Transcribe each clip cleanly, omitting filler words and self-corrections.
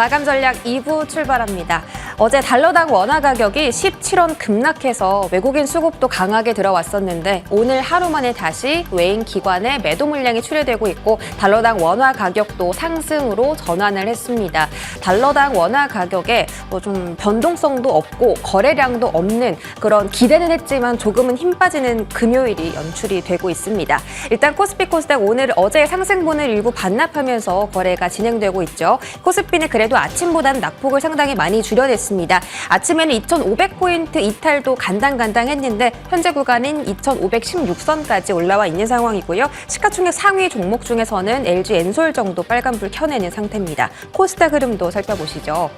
마감 전략 2부 출발합니다. 어제 달러당 원화 가격이 17원 급락해서 외국인 수급도 강하게 들어왔었는데 오늘 하루 만에 다시 외인 기관의 매도 물량이 출회되고 있고 달러당 원화 가격도 상승으로 전환을 했습니다. 달러당 원화 가격에 좀 변동성도 없고 거래량도 없는 그런 기대는 했지만 조금은 힘 빠지는 금요일이 연출이 되고 있습니다. 일단 코스피 코스닥 오늘 어제 상승분을 일부 반납하면서 거래가 진행되고 있죠. 코스피는 그래도 아침보다는 낙폭을 상당히 많이 줄여냈습니다. 아침에는 2,500포인트 이탈도 간당간당했는데 현재 구간인 2,516선까지 올라와 있는 상황이고요. 시가총액 상위 종목 중에서는 LG 엔솔 정도 빨간불 켜내는 상태입니다. 코스닥 흐름도 살펴보시죠.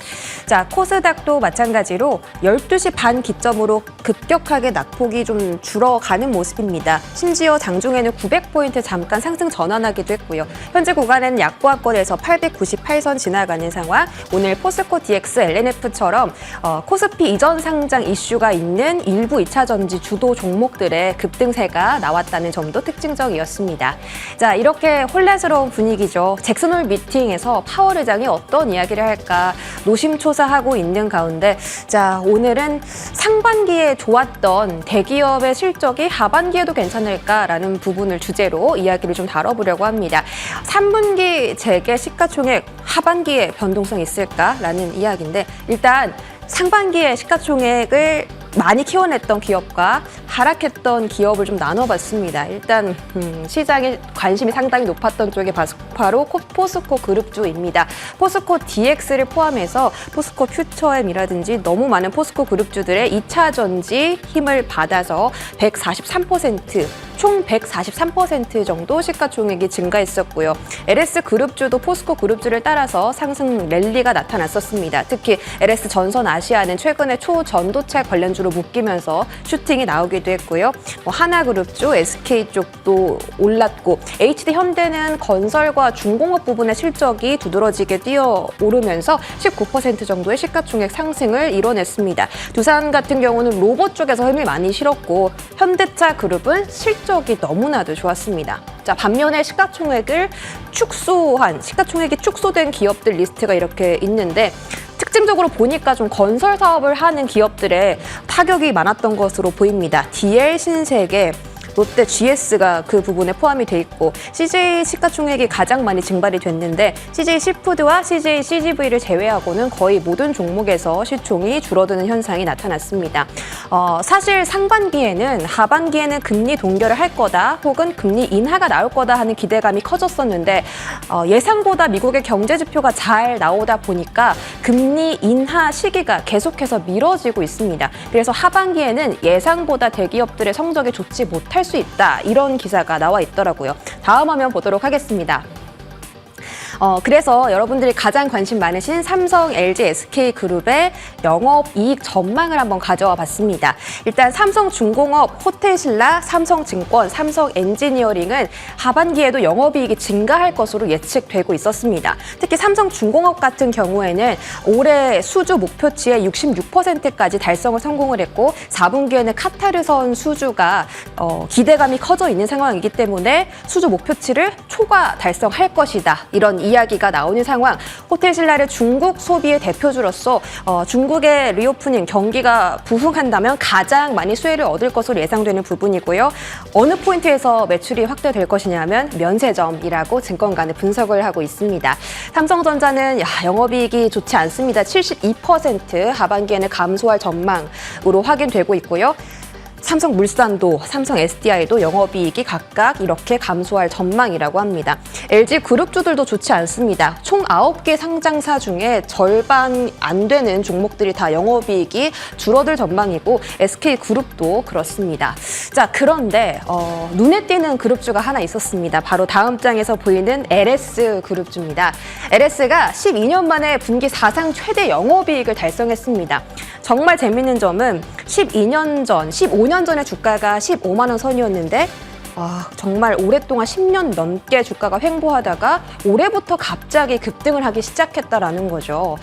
자, 코스닥도 마찬가지로 12시 반 기점으로 급격하게 낙폭이 좀 줄어가는 모습입니다. 심지어 장중에는 900포인트 잠깐 상승 전환하기도 했고요. 현재 구간은 약보합권에서 898선 지나가는 상황. 오늘 포스코 DX, LNF처럼 코스피 이전 상장 이슈가 있는 일부 2차 전지 주도 종목들의 급등세가 나왔다는 점도 특징적이었습니다. 자, 이렇게 혼란스러운 분위기죠. 잭슨홀 미팅에서 파월 의장이 어떤 이야기를 할까 노심초사하고 있는 가운데 자, 오늘은 상반기에 좋았던 대기업의 실적이 하반기에도 괜찮을까라는 부분을 주제로 이야기를 좀 다뤄보려고 합니다. 3분기 재계 시가총액 하반기에 변동성 있을까라는 이야기인데 일단 상반기에 시가총액을 많이 키워냈던 기업과 하락했던 기업을 좀 나눠봤습니다. 일단 시장의 관심이 상당히 높았던 쪽이 바로 포스코 그룹주입니다. 포스코 DX를 포함해서 포스코 퓨처엠이라든지 너무 많은 포스코 그룹주들의 2차 전지 힘을 받아서 143%, 총 143% 정도 시가총액이 증가했었고요. LS 그룹주도 포스코 그룹주를 따라서 상승 랠리가 나타났었습니다. 특히 LS 전선 아시아는 최근에 초전도체 관련주로 묶이면서 슈팅이 나오기도 했고요. 하나그룹주, SK 쪽도 올랐고 HD 현대는 건설과 중공업 부분의 실적이 두드러지게 뛰어오르면서 19% 정도의 시가총액 상승을 이뤄냈습니다. 두산 같은 경우는 로봇 쪽에서 힘을 많이 실었고 현대차 그룹은 실적이 너무나도 좋았습니다. 자, 반면에 시가총액이 축소된 기업들 리스트가 이렇게 있는데 특징적으로 보니까 좀 건설 사업을 하는 기업들의 타격이 많았던 것으로 보입니다. DL 신세계, 롯데 GS가 그 부분에 포함이 돼 있고 CJ 시가총액이 가장 많이 증발이 됐는데 CJ 시푸드와 CJ CGV를 제외하고는 거의 모든 종목에서 시총이 줄어드는 현상이 나타났습니다. 사실 상반기에는 하반기에는 금리 동결을 할 거다 혹은 금리 인하가 나올 거다 하는 기대감이 커졌었는데 예상보다 미국의 경제 지표가 잘 나오다 보니까 금리 인하 시기가 계속해서 미뤄지고 있습니다. 그래서 하반기에는 예상보다 대기업들의 성적이 좋지 못할 수 있다. 이런 기사가 나와 있더라고요. 다음 화면 보도록 하겠습니다. 그래서 여러분들이 가장 관심 많으신 삼성, LG, SK그룹의 영업이익 전망을 한번 가져와 봤습니다. 일단 삼성중공업, 호텔신라, 삼성증권, 삼성엔지니어링은 하반기에도 영업이익이 증가할 것으로 예측되고 있었습니다. 특히 삼성중공업 같은 경우에는 올해 수주 목표치의 66%까지 달성을 성공을 했고 4분기에는 카타르선 수주가 기대감이 커져 있는 상황이기 때문에 수주 목표치를 초과 달성할 것이다. 이런 이야기가 나오는 상황. 호텔신라를 중국 소비의 대표주로서 중국의 리오프닝 경기가 부흥한다면 가장 많이 수혜를 얻을 것으로 예상되는 부분이고요. 어느 포인트에서 매출이 확대될 것이냐면 면세점이라고 증권가는 분석을 하고 있습니다. 삼성전자는 영업이익이 좋지 않습니다. 72% 하반기에는 감소할 전망으로 확인되고 있고요. 삼성물산도, 삼성 SDI도 영업이익이 각각 이렇게 감소할 전망이라고 합니다. LG그룹주들도 좋지 않습니다. 총 9개 상장사 중에 절반 안 되는 종목들이 다 영업이익이 줄어들 전망이고 SK그룹도 그렇습니다. 자, 그런데 눈에 띄는 그룹주가 하나 있었습니다. 바로 다음 장에서 보이는 LS그룹주입니다. LS가 12년 만에 분기 사상 최대 영업이익을 달성했습니다. 정말 재밌는 점은 15년 전에 주가가 15만 원 선이었는데 정말 오랫동안 10년 넘게 주가가 횡보하다가 올해부터 갑자기 급등을 하기 시작했다라는 거죠.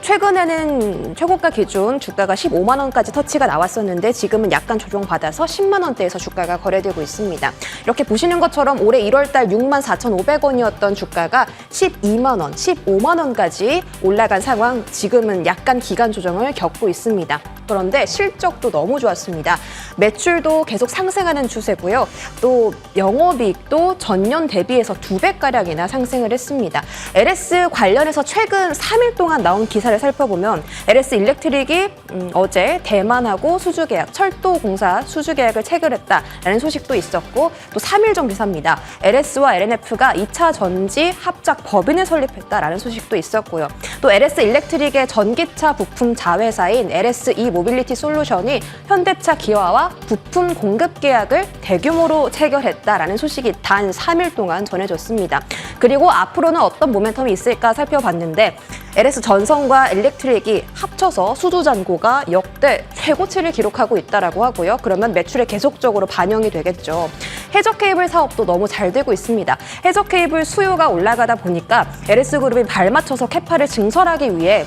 최근에는 최고가 기준 주가가 15만 원까지 터치가 나왔었는데 지금은 약간 조정받아서 10만 원대에서 주가가 거래되고 있습니다. 이렇게 보시는 것처럼 올해 1월 달 64,500원이었던 주가가 12만 원, 15만 원까지 올라간 상황, 지금은 약간 기간 조정을 겪고 있습니다. 그런데 실적도 너무 좋았습니다. 매출도 계속 상승하는 추세고요. 또 영업이익도 전년 대비해서 2배가량이나 상승을 했습니다. LS 관련해서 최근 3일 동안 나온 기사를 살펴보면 LS 일렉트릭이 어제 대만하고 수주계약, 철도공사 수주계약을 체결했다라는 소식도 있었고, 또 3일 전 기사입니다. LS와 LNF가 2차 전지 합작 법인을 설립했다라는 소식도 있었고요. 또 LS 일렉트릭의 전기차 부품 자회사인 LSE 모빌리티 솔루션이 현대차 기아와 부품 공급 계약을 대규모로 체결했다라는 소식이 단 3일 동안 전해졌습니다. 그리고 앞으로는 어떤 모멘텀이 있을까 살펴봤는데 LS 전선과 일렉트릭이 합쳐서 수주 잔고가 역대 최고치를 기록하고 있다라고 하고요. 그러면 매출에 계속적으로 반영이 되겠죠. 해저 케이블 사업도 너무 잘 되고 있습니다. 해저 케이블 수요가 올라가다 보니까 LS그룹이 발맞춰서 캐파를 증설하기 위해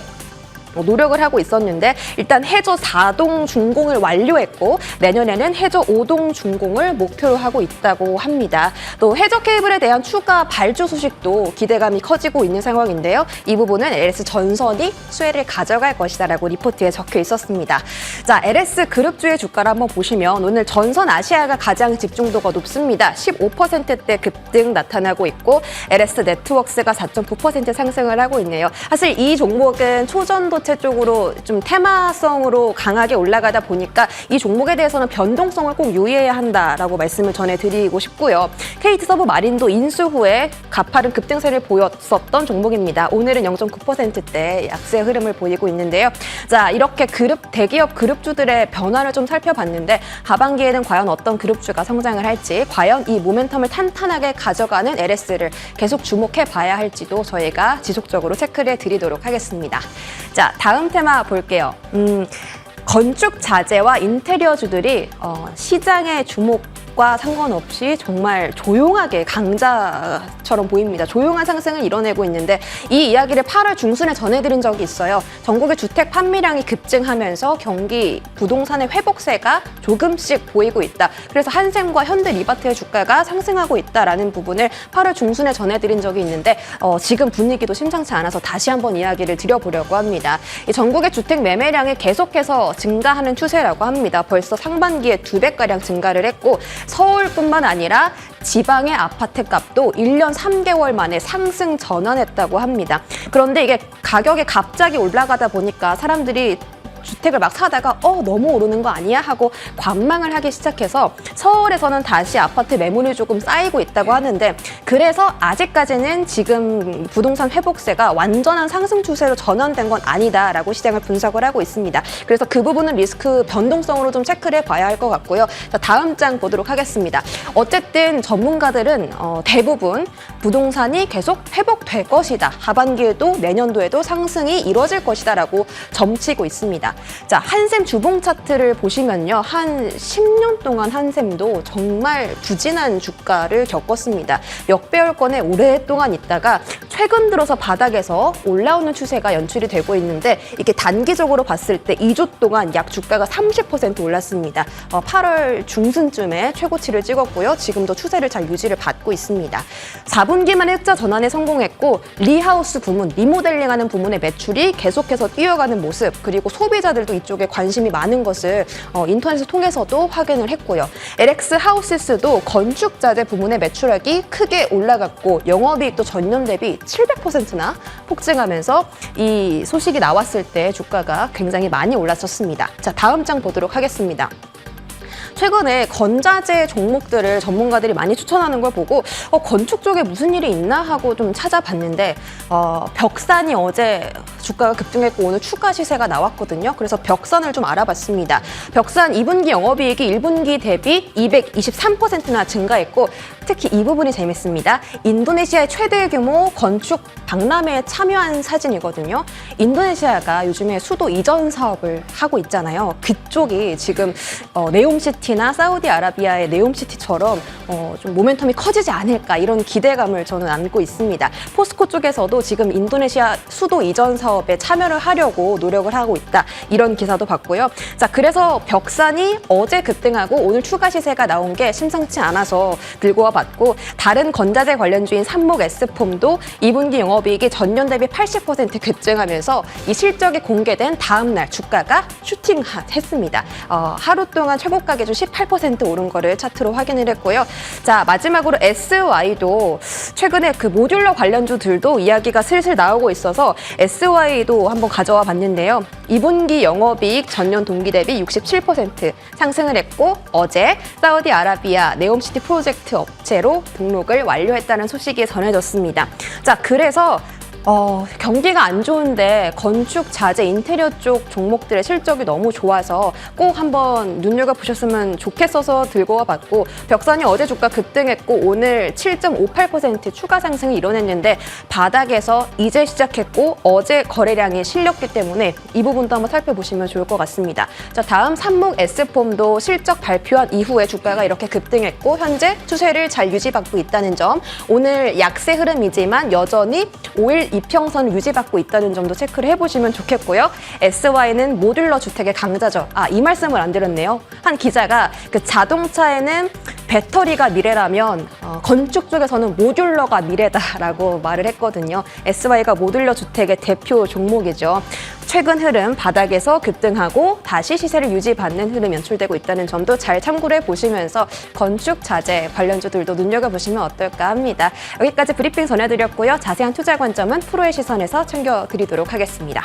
노력을 하고 있었는데, 일단 해저 4동 준공을 완료했고 내년에는 해저 5동 준공을 목표로 하고 있다고 합니다. 또 해저 케이블에 대한 추가 발주 소식도 기대감이 커지고 있는 상황인데요. 이 부분은 LS 전선이 수혜를 가져갈 것이다라고 리포트에 적혀 있었습니다. 자, LS 그룹주의 주가를 한번 보시면 오늘 전선 아시아가 가장 집중도가 높습니다. 15%대 급등 나타나고 있고 LS 네트워크스가 4.9% 상승을 하고 있네요. 사실 이 종목은 초전도체 쪽으로 좀 테마성으로 강하게 올라가다 보니까 이 종목에 대해서는 변동성을 꼭 유의해야 한다라고 말씀을 전해드리고 싶고요. KT 서브 마린도 인수 후에 가파른 급등세를 보였었던 종목입니다. 오늘은 0.9%대 약세 흐름을 보이고 있는데요. 자, 이렇게 대기업 그룹주들의 변화를 좀 살펴봤는데 하반기에는 과연 어떤 그룹주가 성장을 할지, 과연 이 모멘텀을 탄탄하게 가져가는 LS를 계속 주목해 봐야 할지도 저희가 지속적으로 체크를 해드리도록 하겠습니다. 자, 다음 테마 볼게요. 건축 자재와 인테리어주들이 시장의 주목과 상관없이 정말 조용하게 강자처럼 보입니다. 조용한 상승을 이뤄내고 있는데 이 이야기를 8월 중순에 전해드린 적이 있어요. 전국의 주택 판매량이 급증하면서 경기 부동산의 회복세가 조금씩 보이고 있다. 그래서 한샘과 현대리바트의 주가가 상승하고 있다라는 부분을 8월 중순에 전해드린 적이 있는데 지금 분위기도 심상치 않아서 다시 한번 이야기를 드려보려고 합니다. 이 전국의 주택 매매량이 계속해서 증가하는 추세라고 합니다. 벌써 상반기에 2배가량 증가를 했고 서울뿐만 아니라 지방의 아파트 값도 1년 3개월 만에 상승 전환했다고 합니다. 그런데 이게 가격이 갑자기 올라가다 보니까 사람들이 주택을 막 사다가 너무 오르는 거 아니야? 하고 관망을 하기 시작해서 서울에서는 다시 아파트 매물이 조금 쌓이고 있다고 하는데, 그래서 아직까지는 지금 부동산 회복세가 완전한 상승 추세로 전환된 건 아니다라고 시장을 분석을 하고 있습니다. 그래서 그 부분은 리스크 변동성으로 좀 체크를 해봐야 할 것 같고요. 자, 다음 장 보도록 하겠습니다. 어쨌든 전문가들은 대부분 부동산이 계속 회복될 것이다. 하반기에도 내년도에도 상승이 이뤄질 것이다라고 점치고 있습니다. 자, 한샘 주봉 차트를 보시면요. 한 10년 동안 한샘도 정말 부진한 주가를 겪었습니다. 역배열권에 오랫동안 있다가 최근 들어서 바닥에서 올라오는 추세가 연출이 되고 있는데, 이게 단기적으로 봤을 때 2주 동안 약 주가가 30% 올랐습니다. 8월 중순쯤에 최고치를 찍었고요. 지금도 추세를 잘 유지를 받고 있습니다. 4분기 만에 흑자 전환에 성공했고 리하우스 부문, 리모델링하는 부문의 매출이 계속해서 뛰어가는 모습, 그리고 소비자들도 이쪽에 관심이 많은 것을 인터넷을 통해서도 확인을 했고요. LX 하우시스도 건축자재 부문의 매출액이 크게 올라갔고 영업이익도 전년 대비 700%나 폭증하면서 이 소식이 나왔을 때 주가가 굉장히 많이 올랐었습니다. 자, 다음 장 보도록 하겠습니다. 최근에 건자재 종목들을 전문가들이 많이 추천하는 걸 보고 건축 쪽에 무슨 일이 있나 하고 좀 찾아봤는데 벽산이 어제 주가가 급등했고 오늘 추가 시세가 나왔거든요. 그래서 벽산을 좀 알아봤습니다. 벽산 2분기 영업이익이 1분기 대비 223%나 증가했고 특히 이 부분이 재밌습니다. 인도네시아의 최대 규모 건축 박람회에 참여한 사진이거든요. 인도네시아가 요즘에 수도 이전 사업을 하고 있잖아요. 그쪽이 지금 네옴시티나 사우디아라비아의 네옴시티처럼 좀 모멘텀이 커지지 않을까 이런 기대감을 저는 안고 있습니다. 포스코 쪽에서도 지금 인도네시아 수도 이전 사업에 참여를 하려고 노력을 하고 있다. 이런 기사도 봤고요. 자, 그래서 벽산이 어제 급등하고 오늘 추가 시세가 나온 게 심상치 않아서 들고 와봤고 다른 건자재 관련주인 삼목 S폼도 2분기 영업이익이 전년 대비 80% 급증하면서 이 실적이 공개된 다음 날 주가가 슈팅했습니다. 하루 동안 최고가 기준 18% 오른 거를 차트로 확인을 했고요. 자, 마지막으로 SY도 최근에 그 모듈러 관련주들도 이야기가 슬슬 나오고 있어서 SY도 한번 가져와 봤는데요. 2분기 영업이익 전년 동기 대비 67% 상승을 했고 어제 사우디아라비아 네옴시티 프로젝트 업체로 등록을 완료했다는 소식이 전해졌습니다. 자, 그래서 경기가 안 좋은데 건축, 자재, 인테리어 쪽 종목들의 실적이 너무 좋아서 꼭 한번 눈여겨보셨으면 좋겠어서 들고 와봤고 벽산이 어제 주가 급등했고 오늘 7.58% 추가 상승을 이뤄냈는데 바닥에서 이제 시작했고 어제 거래량이 실렸기 때문에 이 부분도 한번 살펴보시면 좋을 것 같습니다. 자, 다음 삼목 S폼도 실적 발표한 이후에 주가가 이렇게 급등했고 현재 추세를 잘 유지받고 있다는 점, 오늘 약세 흐름이지만 여전히 5일 이평선 유지받고 있다는 점도 체크를 해보시면 좋겠고요. SY는 모듈러 주택의 강자죠. 이 말씀을 안 드렸네요. 한 기자가 그 자동차에는 배터리가 미래라면 건축 쪽에서는 모듈러가 미래다라고 말을 했거든요. SY가 모듈러 주택의 대표 종목이죠. 최근 흐름 바닥에서 급등하고 다시 시세를 유지받는 흐름 연출되고 있다는 점도 잘 참고를 해보시면서 건축 자재 관련주들도 눈여겨보시면 어떨까 합니다. 여기까지 브리핑 전해드렸고요. 자세한 투자 관점은 프로의 시선에서 챙겨드리도록 하겠습니다.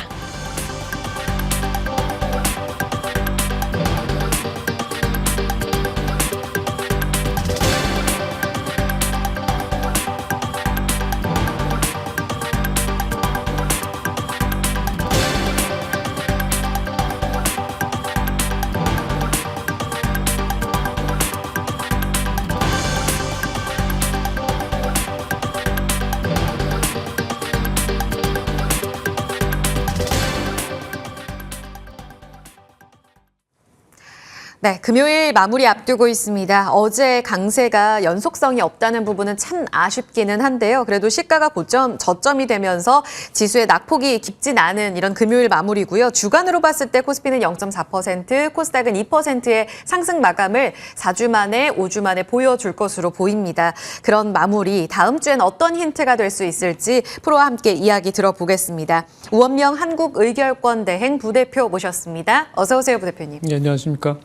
네, 금요일 마무리 앞두고 있습니다. 어제 강세가 연속성이 없다는 부분은 참 아쉽기는 한데요. 그래도 시가가 저점이 되면서 지수의 낙폭이 깊진 않은 이런 금요일 마무리고요. 주간으로 봤을 때 코스피는 0.4%, 코스닥은 2%의 상승 마감을 4주 만에 5주 만에 보여줄 것으로 보입니다. 그런 마무리, 다음 주엔 어떤 힌트가 될 수 있을지 프로와 함께 이야기 들어보겠습니다. 우원명 한국의결권대행 부대표 모셨습니다. 어서 오세요, 부대표님. 네, 안녕하십니까.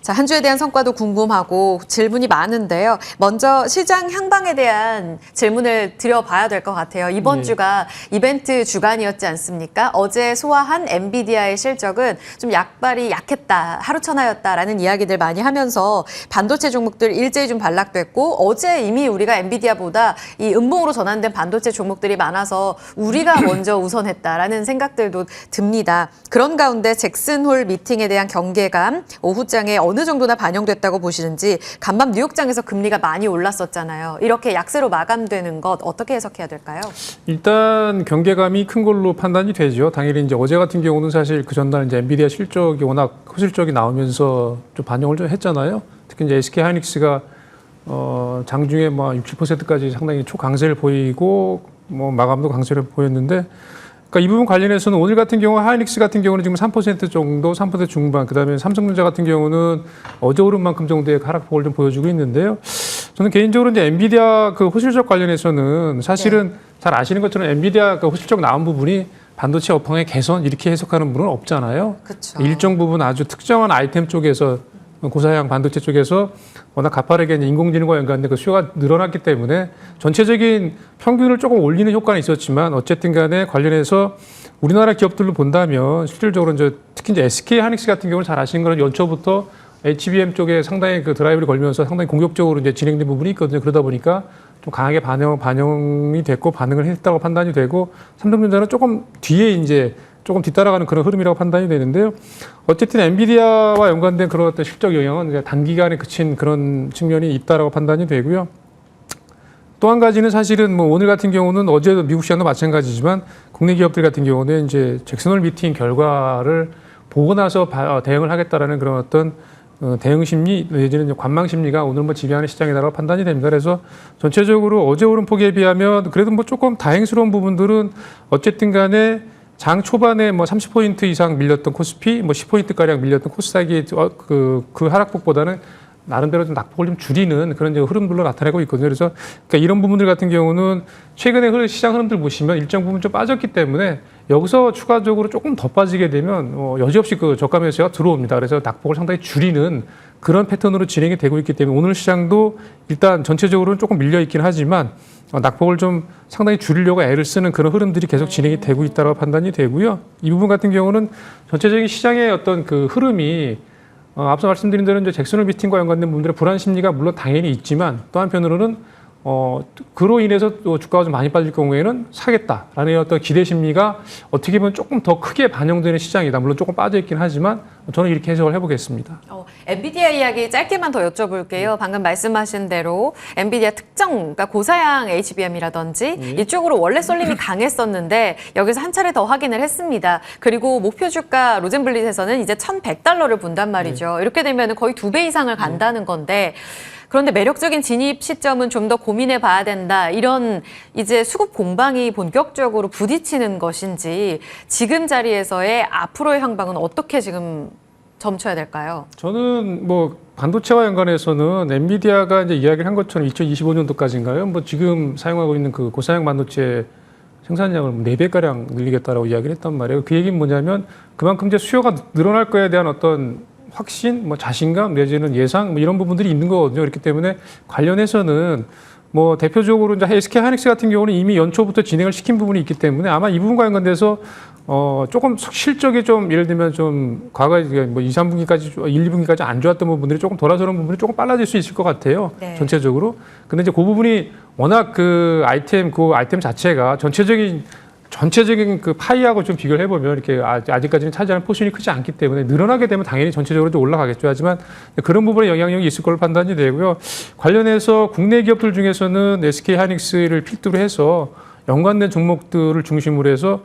자, 한 주에 대한 성과도 궁금하고 질문이 많은데요. 먼저 시장 향방에 대한 질문을 드려봐야 될 것 같아요. 이번 주가 이벤트 주간이었지 않습니까? 어제 소화한 엔비디아의 실적은 좀 약발이 약했다, 하루천하였다라는 이야기들 많이 하면서 반도체 종목들 일제히 좀 반락됐고 어제 이미 우리가 엔비디아보다 이 음봉으로 전환된 반도체 종목들이 많아서 우리가 먼저 우선했다라는 생각들도 듭니다. 그런 가운데 잭슨홀 미팅에 대한 경계감, 오후장에 어느 정도나 반영됐다고 보시는지, 간밤 뉴욕장에서 금리가 많이 올랐었잖아요. 이렇게 약세로 마감되는 것 어떻게 해석해야 될까요? 일단 경계감이 큰 걸로 판단이 되죠. 당연히 이제 어제 같은 경우는 사실 그 전날 이제 엔비디아 실적이 워낙 호실적이 나오면서 좀 반영을 좀 했잖아요. 특히 이제 SK 하이닉스가 장중에 뭐 60%까지 상당히 초강세를 보이고 뭐 마감도 강세를 보였는데, 그러니까 이 부분 관련해서는 오늘 같은 경우 하이닉스 같은 경우는 지금 3% 정도, 3% 중반, 그다음에 삼성전자 같은 경우는 어제 오른 만큼 정도의 하락폭을 좀 보여주고 있는데요. 저는 개인적으로 이제 엔비디아 그 호실적 관련해서는 사실은 잘 아시는 것처럼 엔비디아 그 호실적 나온 부분이 반도체 업황의 개선 이렇게 해석하는 분은 없잖아요. 그쵸. 일정 부분 아주 특정한 아이템 쪽에서, 고사양 반도체 쪽에서 워낙 가파르게 인공지능과 연관된 그 수요가 늘어났기 때문에 전체적인 평균을 조금 올리는 효과는 있었지만 어쨌든 간에 관련해서 우리나라 기업들로 본다면 실질적으로 이제 특히 이제 SK 하이닉스 같은 경우는 잘 아시는 거는 연초부터 HBM 쪽에 상당히 그 드라이브를 걸면서 상당히 공격적으로 이제 진행된 부분이 있거든요. 그러다 보니까 좀 강하게 반영이 됐고 반응을 했다고 판단이 되고 삼성전자는 조금 뒤에 이제 조금 뒤따라가는 그런 흐름이라고 판단이 되는데요. 어쨌든 엔비디아와 연관된 그런 어떤 실적 영향은 단기간에 그친 그런 측면이 있다라고 판단이 되고요. 또 한 가지는 사실은 뭐 오늘 같은 경우는 어제도 미국 시장도 마찬가지지만 국내 기업들 같은 경우는 이제 잭슨홀 미팅 결과를 보고 나서 대응을 하겠다라는 그런 어떤 대응 심리 내지는 관망 심리가 오늘 뭐 지배하는 시장이다라고 판단이 됩니다. 그래서 전체적으로 어제 오른 폭에 비하면 그래도 뭐 조금 다행스러운 부분들은 어쨌든 간에 장 초반에 뭐 30포인트 이상 밀렸던 코스피, 뭐 10포인트 가량 밀렸던 코스닥이 그 하락폭보다는 나름대로 좀 낙폭을 좀 줄이는 그런 이제 흐름들로 나타내고 있거든요. 그래서 그러니까 이런 부분들 같은 경우는 최근에 시장 흐름들 보시면 일정 부분 좀 빠졌기 때문에 여기서 추가적으로 조금 더 빠지게 되면 여지없이 그 저가 매수가 들어옵니다. 그래서 낙폭을 상당히 줄이는 그런 패턴으로 진행이 되고 있기 때문에 오늘 시장도 일단 전체적으로는 조금 밀려 있긴 하지만 낙폭을 좀 상당히 줄이려고 애를 쓰는 그런 흐름들이 계속 진행이 되고 있다고 판단이 되고요. 이 부분 같은 경우는 전체적인 시장의 어떤 그 흐름이 앞서 말씀드린 대로 이제 잭슨홀 미팅과 연관된 분들의 불안 심리가 물론 당연히 있지만 또 한편으로는 그로 인해서 또 주가가 좀 많이 빠질 경우에는 사겠다라는 어떤 기대 심리가 어떻게 보면 조금 더 크게 반영되는 시장이다. 물론 조금 빠져 있긴 하지만 저는 이렇게 해석을 해보겠습니다. 엔비디아 이야기 짧게만 더 여쭤볼게요. 방금 말씀하신 대로 엔비디아 특정, 그러니까 고사양 HBM이라든지 이쪽으로 원래 쏠림이 강했었는데 여기서 한 차례 더 확인을 했습니다. 그리고 목표 주가 로젠블릿에서는 이제 $1,100를 본단 말이죠. 이렇게 되면 거의 2배 이상을 간다는 건데 그런데 매력적인 진입 시점은 좀 더 고민해 봐야 된다. 이런 이제 수급 공방이 본격적으로 부딪히는 것인지 지금 자리에서의 앞으로의 향방은 어떻게 지금 점쳐야 될까요? 저는 뭐 반도체와 연관해서는 엔비디아가 이제 이야기를 한 것처럼 2025년도까지인가요? 뭐 지금 사용하고 있는 그 고사양 반도체 생산량을 4배가량 늘리겠다라고 이야기를 했단 말이에요. 그 얘기는 뭐냐면 그만큼 이제 수요가 늘어날 거에 대한 어떤 확신, 뭐 자신감 내지는 예상 뭐 이런 부분들이 있는 거거든요. 그렇기 때문에 관련해서는 뭐 대표적으로 이제 SK 하이닉스 같은 경우는 이미 연초부터 진행을 시킨 부분이 있기 때문에 아마 이 부분과 연관돼서 조금 실적이 좀 예를 들면 좀 과거에 뭐 2, 3분기까지 1, 2분기까지 안 좋았던 부분들이 조금 돌아서는 부분이 조금 빨라질 수 있을 것 같아요. 네. 전체적으로. 근데 이제 그 부분이 워낙 그 아이템 자체가 전체적인 그 파이하고 좀 비교를 해보면 이렇게 아직까지는 차지하는 포션이 크지 않기 때문에 늘어나게 되면 당연히 전체적으로 좀 올라가겠죠. 하지만 그런 부분에 영향력이 있을 걸로 판단이 되고요. 관련해서 국내 기업들 중에서는 SK 하이닉스를 필두로 해서 연관된 종목들을 중심으로 해서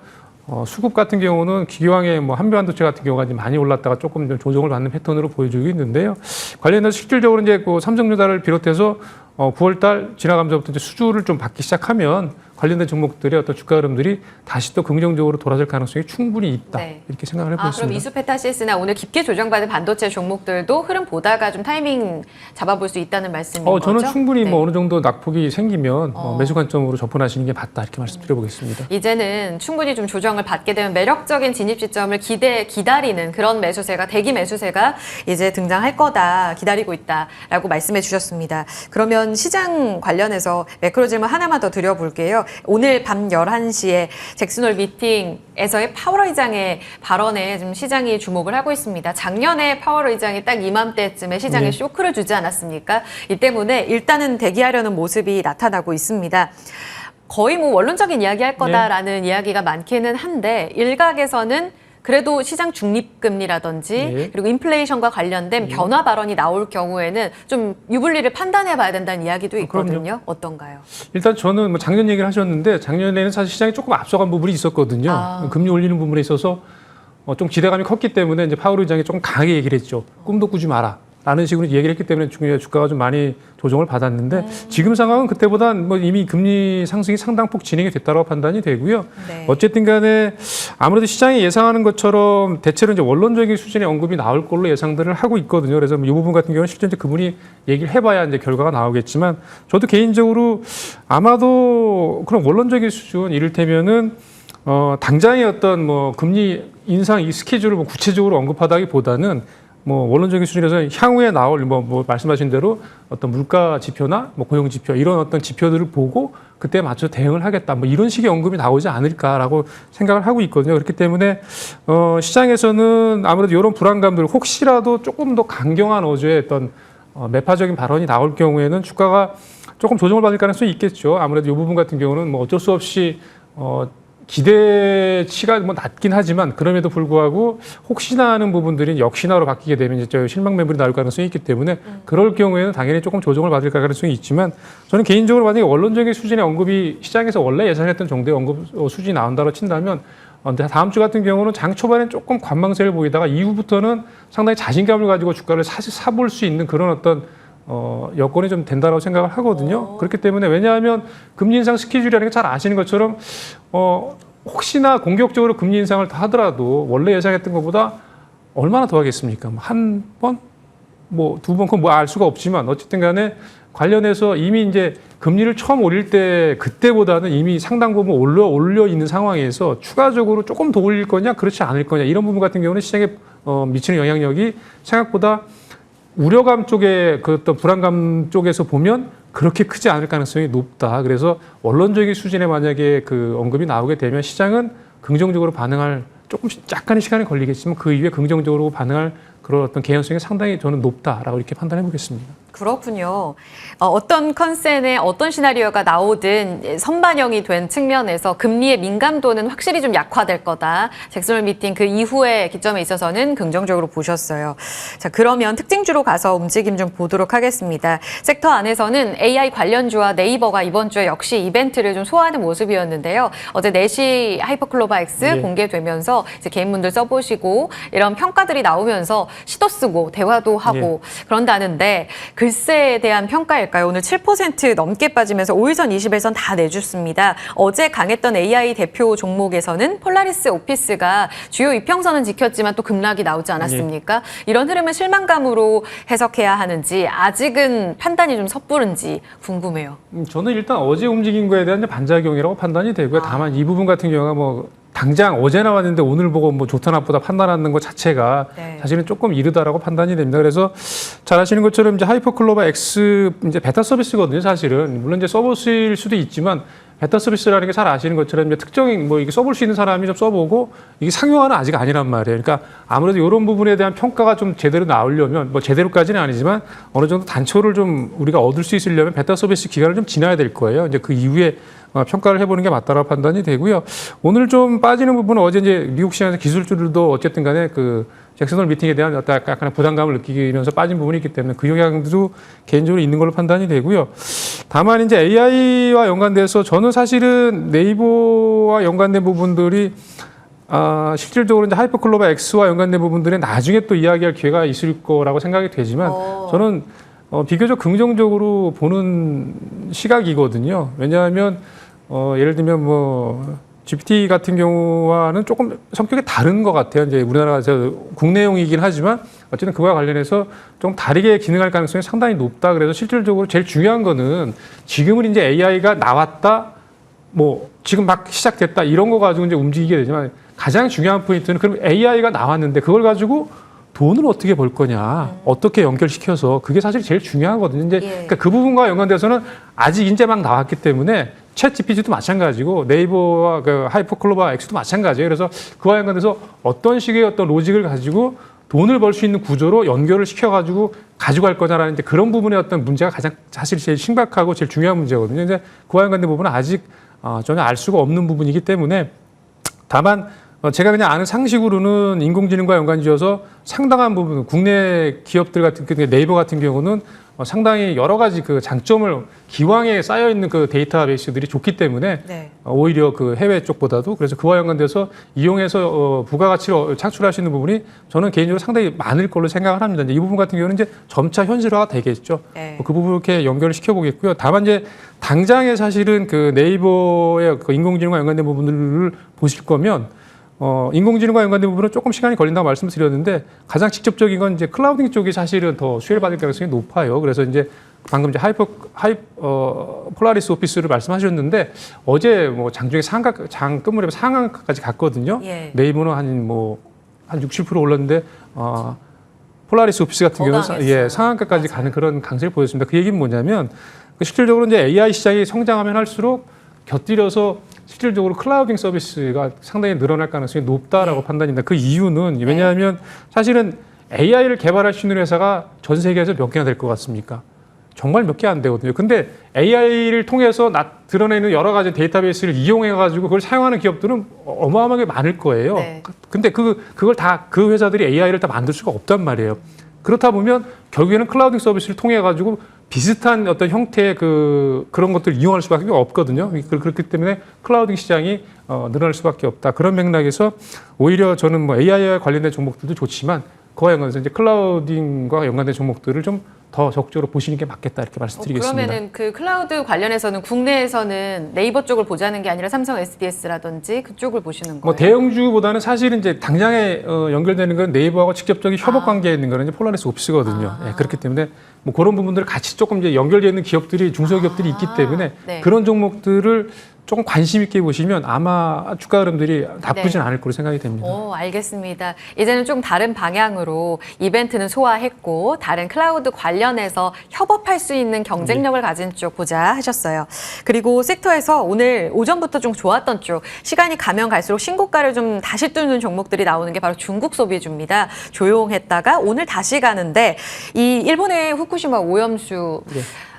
수급 같은 경우는 기왕에 뭐 한미반도체 같은 경우가 이제 많이 올랐다가 조금 좀 조정을 받는 패턴으로 보여주고 있는데요. 관련해서 실질적으로 이제 그 삼성전자를 비롯해서 9월달 지나가면서부터 이제 수주를 좀 받기 시작하면 관련된 종목들의 어떤 주가 흐름들이 다시 또 긍정적으로 돌아설 가능성이 충분히 있다. 네. 이렇게 생각을 해보고 있습니다. 그럼 이수페타시스나 오늘 깊게 조정받은 반도체 종목들도 흐름 보다가 좀 타이밍 잡아볼 수 있다는 말씀인 거죠? 저는 충분히 네. 뭐 어느 정도 낙폭이 생기면 매수 관점으로 접근하시는 게 맞다 이렇게 말씀드려보겠습니다. 이제는 충분히 좀 조정을 받게 되면 매력적인 진입 시점을 기다리는 그런 매수세가 대기 매수세가 이제 등장할 거다 기다리고 있다라고 말씀해 주셨습니다. 그러면 시장 관련해서 매크로 질문 하나만 더 드려볼게요. 오늘 밤 11시에 잭슨홀 미팅에서의 파월 의장의 발언에 좀 시장이 주목을 하고 있습니다. 작년에 파월 의장이 딱 이맘때쯤에 시장에 쇼크를 주지 않았습니까? 이 때문에 일단은 대기하려는 모습이 나타나고 있습니다. 거의 뭐 원론적인 이야기 할 거다라는 이야기가 많기는 한데 일각에서는 그래도 시장 중립금리라든지 그리고 인플레이션과 관련된 변화 발언이 나올 경우에는 좀 유불리를 판단해 봐야 된다는 이야기도 있거든요. 그럼요. 어떤가요? 일단 저는 뭐 작년 얘기를 하셨는데 작년에는 사실 시장이 조금 앞서간 부분이 있었거든요. 금리 올리는 부분에 있어서 좀 기대감이 컸기 때문에 이제 파월 의장이 조금 강하게 얘기를 했죠. 꿈도 꾸지 마라. 라는 식으로 얘기를 했기 때문에 주가가 좀 많이 조정을 받았는데 지금 상황은 그때보다 뭐 이미 금리 상승이 상당폭 진행이 됐다고 판단이 되고요. 네. 어쨌든 간에 아무래도 시장이 예상하는 것처럼 대체로 이제 원론적인 수준의 언급이 나올 걸로 예상들을 하고 있거든요. 그래서 이 부분 같은 경우는 실제 이제 그분이 얘기를 해봐야 이제 결과가 나오겠지만 저도 개인적으로 아마도 그런 원론적인 수준 이를테면은 당장의 어떤 뭐 금리 인상 이 스케줄을 뭐 구체적으로 언급하다기보다는 뭐 원론적인 수준에서 향후에 나올 뭐 말씀하신 대로 어떤 물가 지표나 뭐 고용 지표 이런 어떤 지표들을 보고 그때 맞춰 대응을 하겠다 뭐 이런 식의 언급이 나오지 않을까라고 생각을 하고 있거든요. 그렇기 때문에 시장에서는 아무래도 이런 불안감들 혹시라도 조금 더 강경한 어제의 어떤 매파적인 발언이 나올 경우에는 주가가 조금 조정을 받을 가능성이 있겠죠. 아무래도 이 부분 같은 경우는 뭐 어쩔 수 없이 기대치가 뭐 낮긴 하지만 그럼에도 불구하고 혹시나 하는 부분들이 역시나로 바뀌게 되면 이제 실망 매물이 나올 가능성이 있기 때문에 그럴 경우에는 당연히 조금 조정을 받을 가능성이 있지만 저는 개인적으로 만약에 원론적인 수준의 언급이 시장에서 원래 예상했던 정도의 언급 수준이 나온다고 친다면 다음 주 같은 경우는 장 초반엔 조금 관망세를 보이다가 이후부터는 상당히 자신감을 가지고 주가를 사볼 수 있는 그런 어떤 여건이 좀 된다고 생각을 하거든요. 그렇기 때문에 왜냐하면 금리 인상 스케줄이라는 게 잘 아시는 것처럼 혹시나 공격적으로 금리 인상을 다 하더라도 원래 예상했던 것보다 얼마나 더 하겠습니까? 한 번? 뭐 두 번? 그건 뭐 알 수가 없지만 어쨌든 간에 관련해서 이미 이제 금리를 처음 올릴 때 그때보다는 이미 상당 부분 올려 있는 상황에서 추가적으로 조금 더 올릴 거냐 그렇지 않을 거냐 이런 부분 같은 경우는 시장에 미치는 영향력이 생각보다 우려감 쪽에 그 어떤 불안감 쪽에서 보면 그렇게 크지 않을 가능성이 높다. 그래서 원론적인 수준에 만약에 그 언급이 나오게 되면 시장은 긍정적으로 반응할 약간의 시간이 걸리겠지만 그 이후에 긍정적으로 반응할 그런 어떤 개연성이 상당히 저는 높다라고 이렇게 판단해 보겠습니다. 그렇군요. 어떤 컨센에 어떤 시나리오가 나오든 선반영이 된 측면에서 금리의 민감도는 확실히 좀 약화될 거다. 잭슨홀 미팅 그 이후의 기점에 있어서는 긍정적으로 보셨어요. 자, 그러면 특징주로 가서 움직임 좀 보도록 하겠습니다. 섹터 안에서는 AI 관련주와 네이버가 이번 주에 역시 이벤트를 좀 소화하는 모습이었는데요. 어제 4시 하이퍼클로바 X 공개되면서 이제 개인분들 써보시고 이런 평가들이 나오면서 시도 쓰고 대화도 하고 그런다는데 글쎄에 대한 평가일까요? 오늘 7% 넘게 빠지면서 5일선, 20일선 다 내줬습니다. 어제 강했던 AI 대표 종목에서는 폴라리스 오피스가 주요 이평선은 지켰지만 또 급락이 나오지 않았습니까? 이런 흐름을 실망감으로 해석해야 하는지 아직은 판단이 좀 섣부른지 궁금해요. 저는 일단 어제 움직인 거에 대한 반작용이라고 판단이 되고요. 다만 이 부분 같은 경우가 뭐 당장 어제 나왔는데 오늘 보고 뭐 좋다 나쁘다 판단하는 것 자체가 사실은 조금 이르다라고 판단이 됩니다. 그래서 잘 아시는 것처럼 이제 하이퍼클로바 X 이제 베타 서비스거든요. 사실은 물론 이제 써보실 수도 있지만 베타 서비스라는 게 잘 아시는 것처럼 이제 특정인 뭐 이게 써볼 수 있는 사람이 좀 써보고 이게 상용화는 아직 아니란 말이에요. 그러니까 아무래도 이런 부분에 대한 평가가 좀 제대로 나오려면 뭐 제대로까지는 아니지만 어느 정도 단초를 좀 우리가 얻을 수 있으려면 베타 서비스 기간을 좀 지나야 될 거예요. 이제 그 이후에 평가를 해보는 게 맞다라고 판단이 되고요. 오늘 좀 빠지는 부분은 어제 이제 미국 시장에서 기술주들도 어쨌든 간에 그 잭슨홀 미팅에 대한 어떤 약간의 부담감을 느끼면서 빠진 부분이 있기 때문에 그 영향도 개인적으로 있는 걸로 판단이 되고요. 다만 이제 AI와 연관돼서 저는 사실은 네이버와 연관된 부분들이 실질적으로 이제 하이퍼클로바 X와 연관된 부분들은 나중에 또 이야기할 기회가 있을 거라고 생각이 되지만 저는 비교적 긍정적으로 보는 시각이거든요. 왜냐하면 예를 들면 뭐 GPT 같은 경우와는 조금 성격이 다른 것 같아요. 이제 우리나라에서 국내용이긴 하지만 어쨌든 그와 관련해서 좀 다르게 기능할 가능성이 상당히 높다. 그래서 실질적으로 제일 중요한 거는 지금은 이제 AI가 나왔다, 뭐 지금 막 시작됐다 이런 거 가지고 이제 움직이게 되지만 가장 중요한 포인트는 그럼 AI가 나왔는데 그걸 가지고 돈을 어떻게 벌 거냐, 어떻게 연결시켜서 그게 사실 제일 중요하거든요. 이제 그러니까 그 부분과 연관돼서는 아직 이제 막 나왔기 때문에 챗 GPT도 마찬가지고 네이버와 그 하이퍼클로바 X도 마찬가지예요. 그래서 그와 연관돼서 어떤 식의 어떤 로직을 가지고 돈을 벌 수 있는 구조로 연결을 시켜가지고 가져갈 거냐라는 이제 그런 부분의 어떤 문제가 가장 사실 제일 심각하고 제일 중요한 문제거든요. 이제 그와 연관된 부분은 아직 전혀 알 수가 없는 부분이기 때문에 다만 제가 그냥 아는 상식으로는 인공지능과 연관지어서 상당한 부분 국내 기업들 같은 네이버 같은 경우는 상당히 여러 가지 그 장점을 기왕에 쌓여 있는 그 데이터베이스들이 좋기 때문에 오히려 그 해외 쪽보다도 그래서 그와 연관돼서 이용해서 부가가치를 창출할 수 있는 부분이 저는 개인적으로 상당히 많을 걸로 생각을 합니다. 이제 이 부분 같은 경우는 이제 점차 현실화가 되겠죠. 그 부분을 이렇게 연결을 시켜보겠고요. 다만 이제 당장에 사실은 그 네이버의 그 인공지능과 연관된 부분들을 보실 거면 인공지능과 연관된 부분은 조금 시간이 걸린다고 말씀드렸는데 가장 직접적인 건 이제 클라우딩 쪽이 사실은 더 수혜를 받을 가능성이 높아요. 그래서 이제 방금 이제 폴라리스 오피스를 말씀하셨는데 어제 뭐 장중에 장 끝무렵에 상한가까지 갔거든요. 네이버는 한 6, 7% 올랐는데 폴라리스 오피스 같은 경우는 상한가까지 가는 그런 강세를 보였습니다. 그 얘기는 뭐냐면 실질적으로 이제 AI 시장이 성장하면 할수록 곁들여서 실질적으로 클라우딩 서비스가 상당히 늘어날 가능성이 높다라고 판단입니다. 그 이유는 왜냐하면 사실은 AI를 개발할 수 있는 회사가 전 세계에서 몇 개나 될 것 같습니까? 정말 몇 개 안 되거든요. 근데 AI를 통해서 드러내는 여러 가지 데이터베이스를 이용해가지고 그걸 사용하는 기업들은 어마어마하게 많을 거예요. 네. 근데 그걸 다 그 회사들이 AI를 다 만들 수가 없단 말이에요. 그렇다 보면 결국에는 클라우딩 서비스를 통해 가지고 비슷한 어떤 형태의 그런 것들을 이용할 수밖에 없거든요. 그렇기 때문에 클라우딩 시장이 늘어날 수밖에 없다. 그런 맥락에서 오히려 저는 뭐 AI와 관련된 종목들도 좋지만 그와 연관해서 이제 클라우딩과 연관된 종목들을 좀 더 적극적으로 보시는 게 맞겠다 이렇게 말씀드리겠습니다. 그러면은 그 클라우드 관련해서는 국내에서는 네이버 쪽을 보자는 게 아니라 삼성 SDS라든지 그쪽을 보시는 거예요? 뭐 대형주보다는 사실은 이제 당장에 연결되는 건 네이버하고 직접적인 협업 관계에 있는 거는 이제 폴라리스 옵스거든요. 예, 그렇기 때문에 뭐 그런 부분들을 같이 조금 이제 연결되어 있는 기업들이 중소기업들이 있기 때문에 네. 그런 종목들을 조금 관심 있게 보시면 아마 주가 흐름들이 나쁘진 않을 거로 생각이 됩니다. 오, 알겠습니다. 이제는 좀 다른 방향으로 이벤트는 소화했고 다른 클라우드 관련해서 협업할 수 있는 경쟁력을 가진 쪽 보자 하셨어요. 그리고 섹터에서 오늘 오전부터 좀 좋았던 쪽, 시간이 가면 갈수록 신고가를 좀 다시 뚫는 종목들이 나오는 게 바로 중국 소비주입니다. 조용했다가 오늘 다시 가는데 이 일본의 후쿠시마 오염수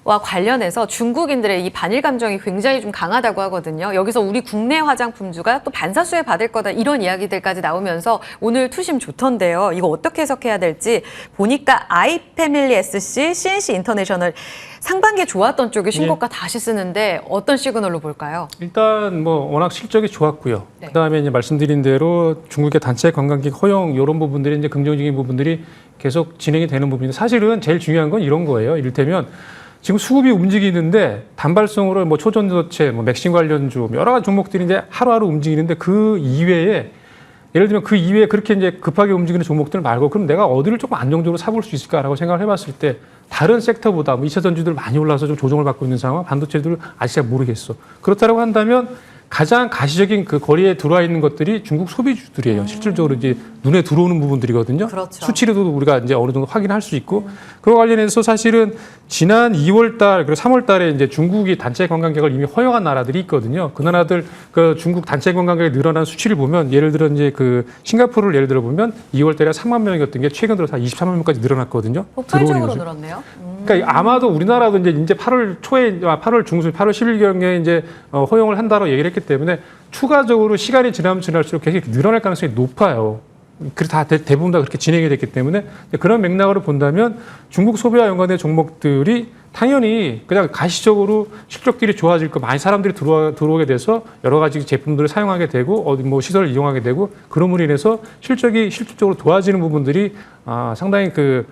와 관련해서 중국인들의 이 반일 감정이 굉장히 좀 강하다고 하거든요. 여기서 우리 국내 화장품주가 또 반사수혜 받을 거다 이런 이야기들까지 나오면서 오늘 투심 좋던데요. 이거 어떻게 해석해야 될지 보니까 아이패밀리 SC, CNC 인터내셔널 상반기에 좋았던 쪽이 신고가 다시 쓰는데 어떤 시그널로 볼까요? 일단 뭐 워낙 실적이 좋았고요. 네. 그다음에 이제 말씀드린 대로 중국의 단체 관광객 허용 이런 부분들이 이제 긍정적인 부분들이 계속 진행이 되는 부분인데 사실은 제일 중요한 건 이런 거예요. 이를테면 지금 수급이 움직이는데 단발성으로 뭐 초전도체, 뭐 맥신 관련주 여러 가지 종목들이 이제 하루하루 움직이는데 그 이외에 예를 들면 그 이외에 그렇게 이제 급하게 움직이는 종목들 말고 그럼 내가 어디를 조금 안정적으로 사볼 수 있을까라고 생각을 해봤을 때 다른 섹터보다 뭐 2차 전지들 많이 올라서 좀 조정을 받고 있는 상황, 반도체들을 아직 잘 모르겠어. 그렇다고 한다면 가장 가시적인 그 거리에 들어와 있는 것들이 중국 소비주들이에요. 실질적으로 이제 눈에 들어오는 부분들이거든요. 그렇죠. 수치로도 우리가 이제 어느 정도 확인할 수 있고 그와 관련해서 사실은 지난 2월달 그리고 3월달에 이제 중국이 단체 관광객을 이미 허용한 나라들이 있거든요. 그 나라들 그 중국 단체 관광객이 늘어난 수치를 보면 예를 들어 이제 그 싱가포르를 예를 들어 보면 2월달에 3만 명이었던 게 최근 들어서 23만 명까지 늘어났거든요. 폭발적으로 늘었네요. 그러니까 아마도 우리나라도 이제 8월 초에 8월 중순, 8월 10일경에 이제 허용을 한다고 얘기를 했기 때문에 추가적으로 시간이 지나면 지날수록 계속 늘어날 가능성이 높아요. 그 다 대부분 다 그렇게 진행이 됐기 때문에 그런 맥락으로 본다면 중국 소비와 연관된 종목들이 당연히 그냥 가시적으로 실적들이 좋아질 거 많이 사람들이 들어오게 돼서 여러 가지 제품들을 사용하게 되고 어디 뭐 시설을 이용하게 되고 그럼으로 인해서 실질적으로 도와지는 부분들이 상당히 그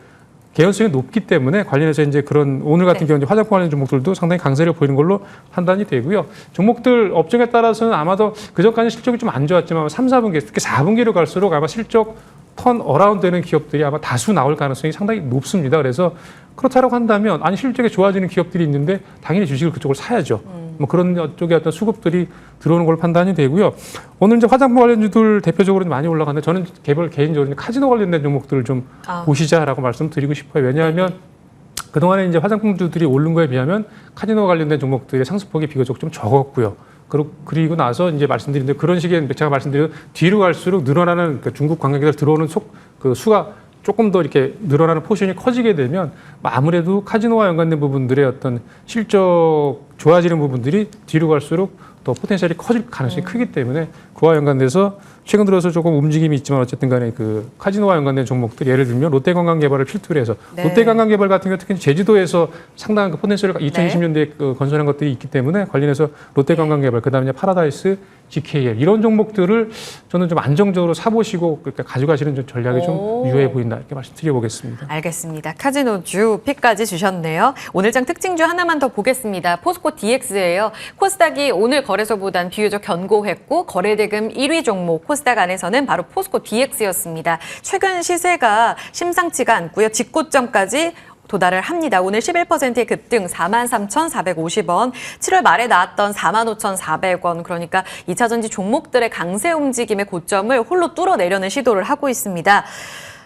개연성이 높기 때문에 관련해서 이제 그런 오늘 같은 경우는 화장품 관련 종목들도 상당히 강세를 보이는 걸로 판단이 되고요. 종목들 업종에 따라서는 아마도 그전까지 실적이 좀 안 좋았지만 3, 4분기 특히 4분기로 갈수록 아마 실적 턴 어라운드 되는 기업들이 아마 다수 나올 가능성이 상당히 높습니다. 그래서 그렇다고 한다면 아니 실적이 좋아지는 기업들이 있는데 당연히 주식을 그쪽을 사야죠. 뭐 그런 쪽의 어떤 수급들이 들어오는 걸로 판단이 되고요. 오늘 이제 화장품 관련주들 대표적으로 많이 올라가는데 저는 개인적으로 카지노 관련된 종목들을 좀 보시자라고 말씀드리고 싶어요. 왜냐하면 그동안에 이제 화장품주들이 오른 거에 비하면 카지노 관련된 종목들의 상승폭이 비교적 좀 적었고요. 그리고 나서 이제 말씀드린 그런 식의 제가 말씀드린 뒤로 갈수록 늘어나는 그 중국 관광객들 들어오는 그 수가 조금 더 이렇게 늘어나는 포션이 커지게 되면 아무래도 카지노와 연관된 부분들의 어떤 실적 좋아지는 부분들이 뒤로 갈수록 더 포텐셜이 커질 가능성이 크기 때문에 그와 연관돼서 최근 들어서 조금 움직임이 있지만 어쨌든 간에 그 카지노와 연관된 종목들 예를 들면 롯데관광개발을 필두로 해서 롯데관광개발 같은 경우 특히 제주도에서 상당한 그 포텐셜을 2020년대에 그 건설한 것들이 있기 때문에 관련해서 롯데관광개발 그다음에 파라다이스 GKL 이런 종목들을 저는 좀 안정적으로 사보시고 그러니까 가져가시는 좀 전략이 좀 유효해 보인다 이렇게 말씀드려보겠습니다. 알겠습니다. 카지노주 픽까지 주셨네요. 오늘장 특징주 하나만 더 보겠습니다. 포스코 DX예요. 코스닥이 오늘 거래소보단 비교적 견고했고 거래대금 1위 종목 코스닥 안에서는 바로 포스코 DX였습니다. 최근 시세가 심상치가 않고요. 직고점까지 도달을 합니다. 오늘 11%의 급등 43,450원, 7월 말에 나왔던 45,400원, 그러니까 2차 전지 종목들의 강세 움직임의 고점을 홀로 뚫어내려는 시도를 하고 있습니다.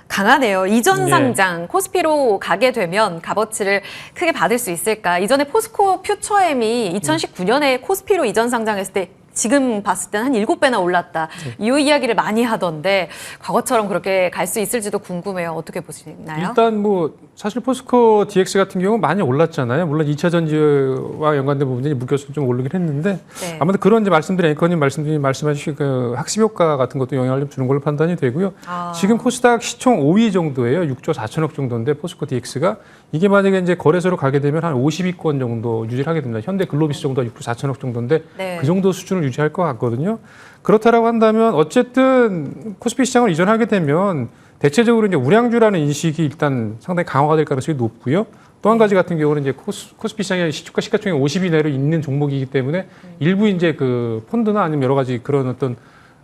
강하네요. 이전 상장 코스피로 가게 되면 값어치를 크게 받을 수 있을까? 이전에 포스코 퓨처엠이 2019년에 코스피로 이전 상장했을 때 지금 봤을 때는 한 7배나 올랐다. 이 이야기를 많이 하던데 과거처럼 그렇게 갈 수 있을지도 궁금해요. 어떻게 보시나요? 일단 뭐 사실 포스코 DX 같은 경우 많이 올랐잖아요. 물론 2차 전지와 연관된 부분들이 묶여서 좀 오르긴 했는데 네. 아무튼 그런 이제 말씀드린 앵커님 말씀하신 그 학습 효과 같은 것도 영향을 좀 주는 걸로 판단이 되고요. 지금 코스닥 시총 5위 정도예요. 6조 4천억 정도인데 포스코 DX가 이게 만약에 이제 거래소로 가게 되면 한 50위권 정도 유지를 하게 됩니다. 현대 글로비스 정도가 6조 4천억 정도인데 네. 그 정도 수준을 유지할 것 같거든요. 그렇다라고 한다면 어쨌든 코스피 시장을 이전하게 되면 대체적으로 이제 우량주라는 인식이 일단 상당히 강화가 될 가능성이 높고요. 또 한 가지 같은 경우는 이제 코스피 시장의 시초가 시가총액 50위 내로 있는 종목이기 때문에 일부 이제 그 펀드나 아니면 여러 가지 그런 어떤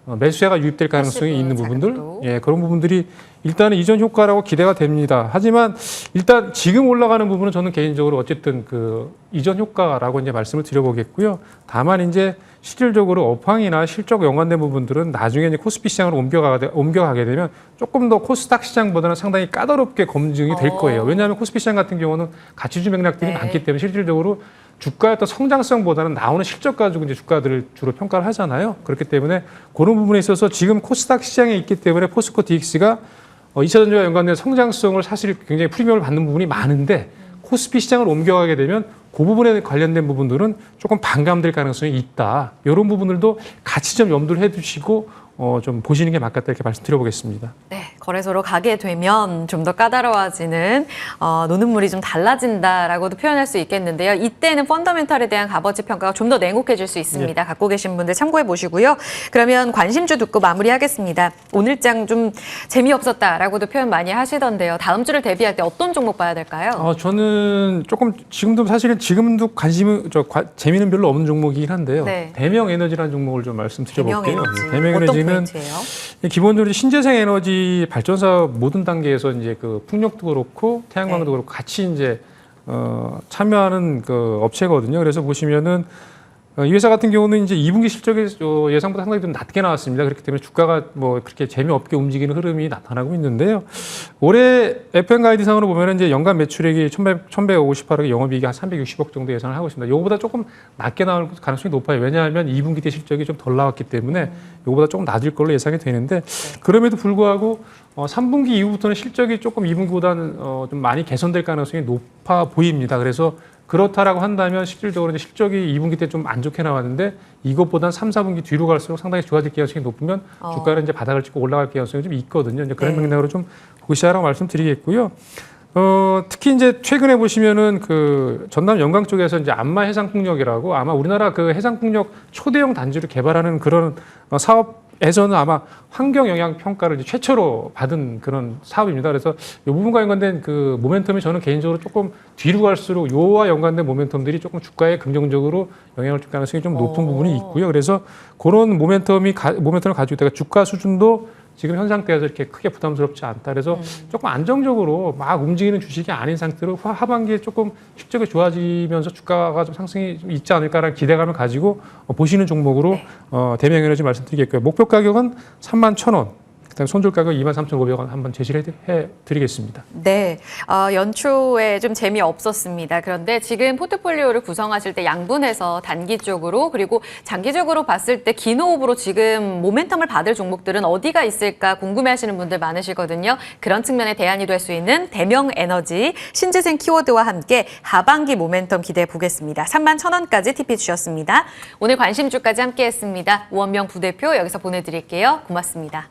매수세가 유입될 가능성이 있는 부분들, 자금도. 예, 그런 부분들이 일단은 이전 효과라고 기대가 됩니다. 하지만 일단 지금 올라가는 부분은 저는 개인적으로 어쨌든 그 이전 효과라고 이제 말씀을 드려보겠고요. 다만 이제 실질적으로 업황이나 실적 연관된 부분들은 나중에 이제 코스피 시장으로 옮겨가게 되면 조금 더 코스닥 시장보다는 상당히 까다롭게 검증이 될 거예요. 왜냐하면 코스피 시장 같은 경우는 가치주 맥락들이 네. 많기 때문에 실질적으로 주가의 어떤 성장성보다는 나오는 실적 가지고 이제 주가들을 주로 평가를 하잖아요. 그렇기 때문에 그런 부분에 있어서 지금 코스닥 시장에 있기 때문에 포스코 DX가 2차 전지와 연관된 성장성을 사실 굉장히 프리미엄을 받는 부분이 많은데 코스피 시장을 옮겨가게 되면 그 부분에 관련된 부분들은 조금 반감될 가능성이 있다. 이런 부분들도 같이 좀 염두를 해두시고 좀 보시는 게 맞겠다 이렇게 말씀드려보겠습니다. 네, 거래소로 가게 되면 좀 더 까다로워지는 노는 물이 좀 달라진다라고도 표현할 수 있겠는데요. 이때는 펀더멘털에 대한 값어치 평가가 좀 더 냉혹해질 수 있습니다. 갖고 계신 분들 참고해 보시고요. 그러면 관심주 듣고 마무리하겠습니다. 오늘 장 좀 재미없었다라고도 표현 많이 하시던데요. 다음 주를 대비할 때 어떤 종목 봐야 될까요? 저는 조금 지금도 사실은 지금도 재미는 별로 없는 종목이긴 한데요. 네. 대명 에너지라는 종목을 좀 말씀드려볼게요. 대명 어떤 에너지는 포인트예요? 기본적으로 신재생 에너지 발전사 모든 단계에서 이제 그 풍력도 그렇고 태양광도 네. 그렇고 같이 이제 참여하는 그 업체거든요. 그래서 보시면은 이 회사 같은 경우는 이제 2분기 실적이 예상보다 상당히 좀 낮게 나왔습니다. 그렇기 때문에 주가가 뭐 그렇게 재미없게 움직이는 흐름이 나타나고 있는데요. 올해 FM 가이드상으로 보면 이제 연간 매출액이 1,158억에 영업이익이 한 360억 정도 예상을 하고 있습니다. 이거보다 조금 낮게 나올 가능성이 높아요. 왜냐하면 2분기 때 실적이 좀 덜 나왔기 때문에 이거보다 조금 낮을 걸로 예상이 되는데 그럼에도 불구하고 3분기 이후부터는 실적이 조금 2분기보다는 좀 많이 개선될 가능성이 높아 보입니다. 그래서 그렇다라고 한다면 실질적으로 이제 실적이 2분기 때 좀 안 좋게 나왔는데 이것보다는 3, 4분기 뒤로 갈수록 상당히 좋아질 가능성이 높으면 주가는 이제 바닥을 찍고 올라갈 가능성이 좀 있거든요. 이제 그런 맥락으로 좀 보시라고 말씀드리겠고요. 특히 이제 최근에 보시면은 그 전남 영광 쪽에서 이제 안마 해상풍력이라고 아마 우리나라 그 해상풍력 초대형 단지를 개발하는 그런 사업에서는 아마 환경 영향 평가를 이제 최초로 받은 그런 사업입니다. 그래서 이 부분과 연관된 그 모멘텀이 저는 개인적으로 조금 뒤로 갈수록 요와 연관된 모멘텀들이 조금 주가에 긍정적으로 영향을 줄 가능성이 좀 높은 부분이 있고요. 그래서 그런 모멘텀을 가지고 있다가 주가 수준도 지금 현 상태에서 이렇게 크게 부담스럽지 않다. 그래서 조금 안정적으로 막 움직이는 주식이 아닌 상태로 하반기에 조금 실적이 좋아지면서 주가가 좀 상승이 좀 있지 않을까라는 기대감을 가지고 보시는 종목으로 대명에너지 말씀드리겠고요. 목표 가격은 31,000원. 그다음 손절 가격 23,500원 한번 제시를 해드리겠습니다. 네, 연초에 좀 재미없었습니다. 그런데 지금 포트폴리오를 구성하실 때 양분해서 단기적으로 그리고 장기적으로 봤을 때 긴 호흡으로 지금 모멘텀을 받을 종목들은 어디가 있을까 궁금해하시는 분들 많으시거든요. 그런 측면에 대안이 될 수 있는 대명에너지 신재생 키워드와 함께 하반기 모멘텀 기대해 보겠습니다. 31,000원까지 TP 주셨습니다. 오늘 관심주까지 함께했습니다. 우원명 부대표 여기서 보내드릴게요. 고맙습니다.